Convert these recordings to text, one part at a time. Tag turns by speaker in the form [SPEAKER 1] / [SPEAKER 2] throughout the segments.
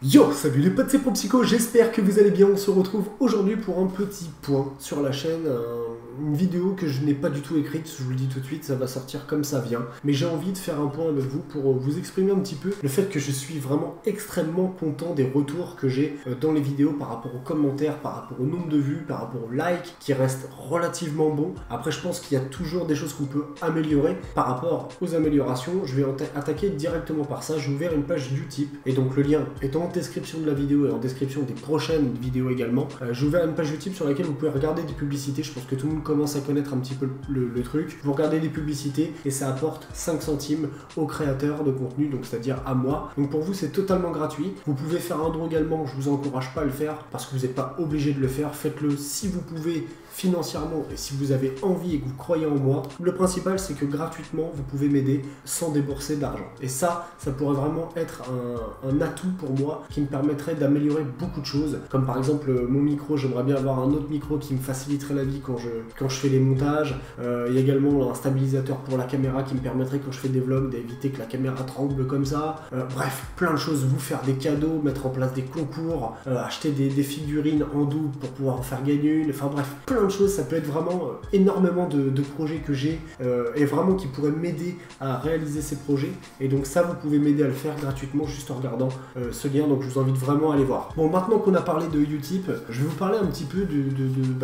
[SPEAKER 1] Yo, salut les potes, c'est ProPsycho, j'espère que vous allez bien. On se retrouve aujourd'hui pour un petit point sur la chaîne, une vidéo que je n'ai pas du tout écrite, je vous le dis tout de suite, ça va sortir comme ça vient. Mais j'ai envie de faire un point avec vous pour vous exprimer un petit peu le fait que je suis vraiment extrêmement content des retours que j'ai dans les vidéos par rapport aux commentaires, par rapport au nombre de vues, par rapport aux likes, qui restent relativement bons. Après, je pense qu'il y a toujours des choses qu'on peut améliorer. Par rapport aux améliorations, je vais attaquer directement par ça. J'ai ouvert une page Utip et donc le lien est en description de la vidéo et en description des prochaines vidéos également. J'ai ouvert une page Utip sur laquelle vous pouvez regarder des publicités. Je pense que tout le monde commence à connaître un petit peu le truc. Vous regardez des publicités et ça apporte 5 centimes aux créateurs de contenu, donc c'est-à-dire à moi. Donc pour vous, c'est totalement gratuit. Vous pouvez faire un don également. Je vous encourage pas à le faire parce que vous n'êtes pas obligé de le faire. Faites-le si vous pouvez financièrement et si vous avez envie et que vous croyez en moi. Le principal, c'est que gratuitement, vous pouvez m'aider sans débourser d'argent. Et ça pourrait vraiment être un atout pour moi qui me permettrait d'améliorer beaucoup de choses. Comme par exemple mon micro, j'aimerais bien avoir un autre micro qui me faciliterait la vie quand je fais les montages. Il y a également un stabilisateur pour la caméra qui me permettrait quand je fais des vlogs d'éviter que la caméra tremble comme ça. Bref, plein de choses. Vous faire des cadeaux, mettre en place des concours, acheter des figurines en double pour pouvoir en faire gagner une. Enfin bref, plein de choses. Ça peut être vraiment énormément de projets que j'ai et vraiment qui pourraient m'aider à réaliser ces projets. Et donc ça, vous pouvez m'aider à le faire gratuitement juste en regardant ce lien. Donc je vous invite vraiment à aller voir. Bon, maintenant qu'on a parlé de Utip, je vais vous parler un petit peu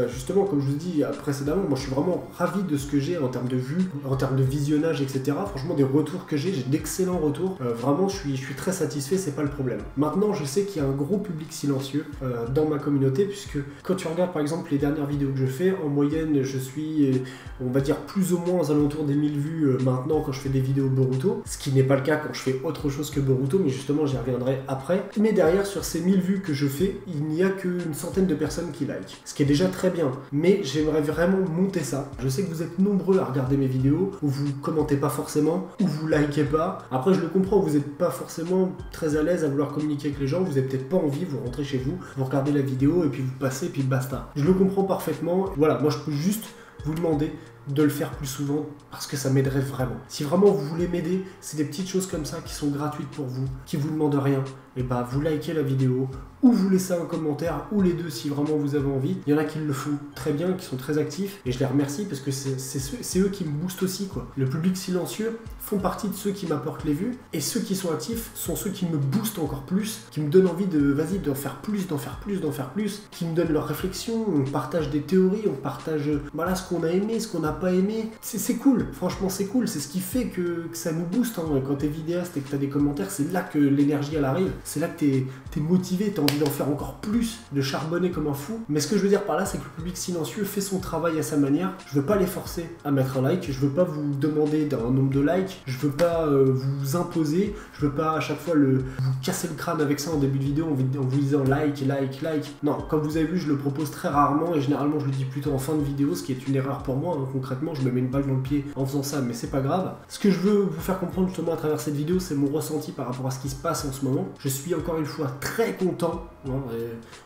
[SPEAKER 1] justement, comme je vous dis précédemment, moi je suis vraiment ravi de ce que j'ai en termes de vues, en termes de visionnage, etc. Franchement, des retours que j'ai d'excellents retours. Vraiment, je suis très satisfait, c'est pas le problème. Maintenant, je sais qu'il y a un gros public silencieux dans ma communauté, puisque quand tu regardes par exemple les dernières vidéos que je fais, en moyenne, je suis, on va dire, plus ou moins aux alentours des 1000 vues maintenant quand je fais des vidéos Boruto, ce qui n'est pas le cas quand je fais autre chose que Boruto, mais justement j'y reviendrai après. Mais derrière, sur ces 1000 vues que je fais, il n'y a qu'une centaine de personnes qui like, ce qui est déjà très bien, mais j'aimerais vraiment monter ça. Je sais que vous êtes nombreux à regarder mes vidéos, où vous commentez pas forcément, où vous likez pas. Après, je le comprends, vous n'êtes pas forcément très à l'aise à vouloir communiquer avec les gens, vous avez peut-être pas envie, vous rentrez chez vous, vous regardez la vidéo et puis vous passez, et puis basta. Je le comprends parfaitement. Voilà, moi je peux juste vous demander de le faire plus souvent parce que ça m'aiderait vraiment. Si vraiment vous voulez m'aider, c'est des petites choses comme ça qui sont gratuites pour vous, qui vous demandent rien. Et bah vous likez la vidéo ou vous laissez un commentaire ou les deux si vraiment vous avez envie. Il y en a qui le font très bien, qui sont très actifs et je les remercie parce que c'est eux qui me boostent aussi quoi. Le public silencieux font partie de ceux qui m'apportent les vues et ceux qui sont actifs sont ceux qui me boostent encore plus, qui me donnent envie d'en faire plus, d'en faire plus, d'en faire plus, qui me donnent leurs réflexions, on partage des théories, on partage voilà ce qu'on a aimé, ce qu'on n'a pas aimé. C'est cool, franchement c'est cool, c'est ce qui fait que ça nous booste. Hein. Quand t'es vidéaste et que t'as des commentaires, c'est là que l'énergie elle arrive, c'est là que t'es motivé, t'as envie d'en faire encore plus, de charbonner comme un fou. Mais ce que je veux dire par là, c'est que le public silencieux fait son travail à sa manière. Je veux pas les forcer à mettre un like, je veux pas vous demander un nombre de likes, je veux pas vous imposer, je veux pas à chaque fois vous casser le crâne avec ça en début de vidéo en vous disant like, like, like. Non, comme vous avez vu, je le propose très rarement et généralement je le dis plutôt en fin de vidéo, ce qui est une erreur pour moi. Hein. Concrètement, je me mets une balle dans le pied en faisant ça, mais c'est pas grave. Ce que je veux vous faire comprendre justement à travers cette vidéo, c'est mon ressenti par rapport à ce qui se passe en ce moment. Je suis encore une fois très content, hein,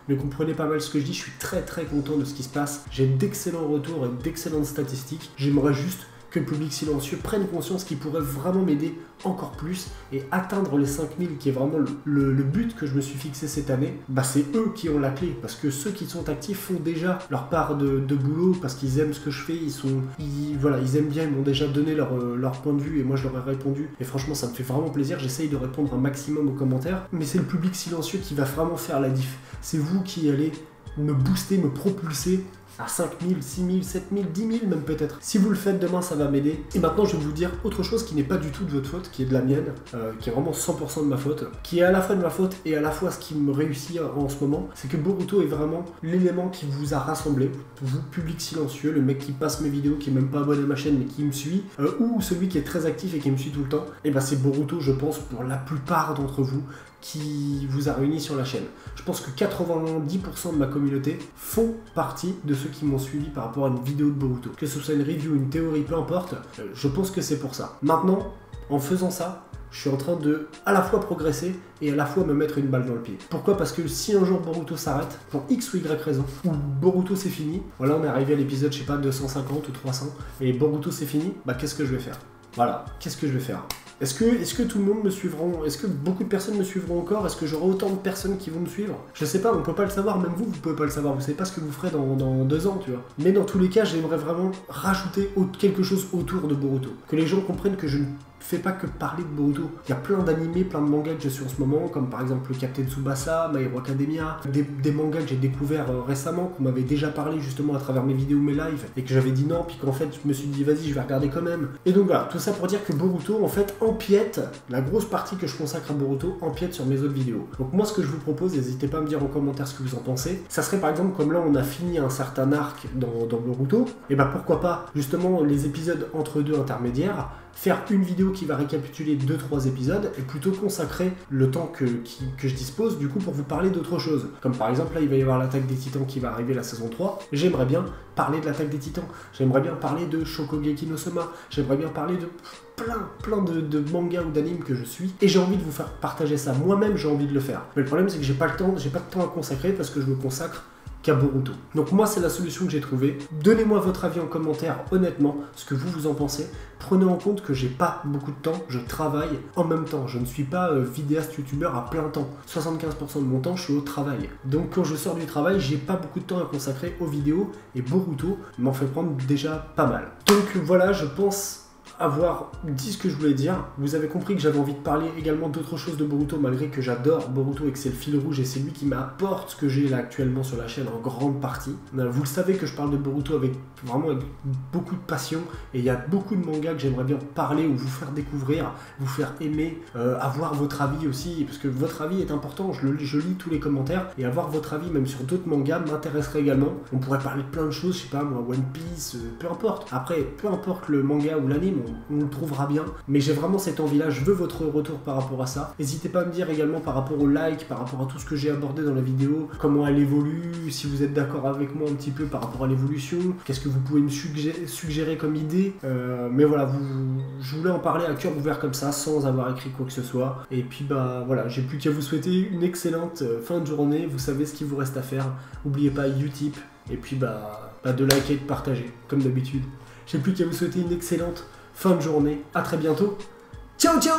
[SPEAKER 1] ne comprenez pas mal ce que je dis, je suis très content de ce qui se passe. J'ai d'excellents retours et d'excellentes statistiques. J'aimerais juste que le public silencieux prenne conscience qu'il pourrait vraiment m'aider encore plus et atteindre les 5000 qui est vraiment le but que je me suis fixé cette année. Bah c'est eux qui ont la clé parce que ceux qui sont actifs font déjà leur part de boulot parce qu'ils aiment ce que je fais, ils aiment bien, ils m'ont déjà donné leur point de vue et moi je leur ai répondu et franchement ça me fait vraiment plaisir. J'essaye de répondre un maximum aux commentaires, mais c'est le public silencieux qui va vraiment faire la diff. C'est vous qui allez me booster, me propulser à 5000, 6000, 7000, 10 000 même peut-être. Si vous le faites demain, ça va m'aider. Et maintenant, je vais vous dire autre chose qui n'est pas du tout de votre faute, qui est de la mienne, qui est vraiment 100% de ma faute, qui est à la fois de ma faute et à la fois ce qui me réussit en ce moment. C'est que Boruto est vraiment l'élément qui vous a rassemblé, vous, public silencieux, le mec qui passe mes vidéos, qui est même pas abonné à ma chaîne mais qui me suit, ou celui qui est très actif et qui me suit tout le temps. Et ben c'est Boruto, je pense, pour la plupart d'entre vous, qui vous a réuni sur la chaîne. Je pense que 90% de ma communauté font partie de ceux qui m'ont suivi par rapport à une vidéo de Boruto. Que ce soit une review, une théorie, peu importe, je pense que c'est pour ça. Maintenant, en faisant ça, je suis en train de à la fois progresser et à la fois me mettre une balle dans le pied. Pourquoi? Parce que si un jour Boruto s'arrête, pour X ou Y raison, ou Boruto c'est fini, voilà on est arrivé à l'épisode, je sais pas, 250 ou 300, et Boruto c'est fini, bah qu'est-ce que je vais faire? Voilà, qu'est-ce que je vais faire? Est-ce que tout le monde me suivra? Est-ce que beaucoup de personnes me suivront encore? Est-ce que j'aurai autant de personnes qui vont me suivre? Je sais pas, on peut pas le savoir, même vous pouvez pas le savoir, vous savez pas ce que vous ferez dans 2 ans, tu vois. Mais dans tous les cas, j'aimerais vraiment rajouter quelque chose autour de Boruto. Que les gens comprennent que je ne fais pas que parler de Boruto. Il y a plein d'animés, plein de mangas que je suis en ce moment, comme par exemple le Captain Tsubasa, My Hero Academia, des mangas que j'ai découverts récemment, qu'on m'avait déjà parlé justement à travers mes vidéos, mes lives, et que j'avais dit non, puis qu'en fait je me suis dit vas-y, je vais regarder quand même. Et donc voilà, tout ça pour dire que Boruto en fait empiète, la grosse partie que je consacre à Boruto empiète sur mes autres vidéos. Donc moi ce que je vous propose, n'hésitez pas à me dire en commentaire ce que vous en pensez, ça serait par exemple comme là on a fini un certain arc dans Boruto, et bah pourquoi pas justement les épisodes entre deux intermédiaires, faire une vidéo qui va récapituler 2-3 épisodes et plutôt consacrer le temps que je dispose du coup pour vous parler d'autre chose. Comme par exemple là il va y avoir l'attaque des titans qui va arriver la saison 3, j'aimerais bien parler de l'attaque des titans, j'aimerais bien parler de Shokugeki no Soma, j'aimerais bien parler de plein de mangas ou d'animes que je suis, et j'ai envie de vous faire partager ça, moi-même j'ai envie de le faire. Mais le problème c'est que j'ai pas de temps à consacrer parce que je me consacre qu'à Boruto. Donc moi c'est la solution que j'ai trouvée. Donnez-moi votre avis en commentaire honnêtement, ce que vous en pensez. Prenez en compte que j'ai pas beaucoup de temps, je travaille en même temps, je ne suis pas vidéaste youtubeur à plein temps. 75% de mon temps je suis au travail. Donc quand je sors du travail, j'ai pas beaucoup de temps à consacrer aux vidéos et Boruto m'en fait prendre déjà pas mal. Donc voilà, je pense avoir dit ce que je voulais dire. Vous avez compris que j'avais envie de parler également d'autres choses de Boruto, malgré que j'adore Boruto et que c'est le fil rouge et c'est lui qui m'apporte ce que j'ai là actuellement sur la chaîne en grande partie. Vous le savez que je parle de Boruto avec beaucoup de passion, et il y a beaucoup de mangas que j'aimerais bien parler ou vous faire découvrir, vous faire aimer, avoir votre avis aussi, parce que votre avis est important, je lis tous les commentaires, et avoir votre avis même sur d'autres mangas m'intéresserait également. On pourrait parler de plein de choses, je sais pas moi, One Piece, peu importe. Après, peu importe le manga ou l'anime, on le trouvera bien, mais j'ai vraiment cette envie-là, je veux votre retour par rapport à ça. N'hésitez pas à me dire également par rapport au like, par rapport à tout ce que j'ai abordé dans la vidéo, comment elle évolue, si vous êtes d'accord avec moi un petit peu par rapport à l'évolution, qu'est-ce que vous pouvez me suggérer comme idée, mais voilà, je voulais en parler à cœur ouvert comme ça, sans avoir écrit quoi que ce soit, et puis bah voilà, j'ai plus qu'à vous souhaiter une excellente fin de journée, vous savez ce qu'il vous reste à faire, n'oubliez pas Utip, et puis bah de liker et de partager, comme d'habitude. J'ai plus qu'à vous souhaiter une excellente fin de journée, à très bientôt, ciao ciao.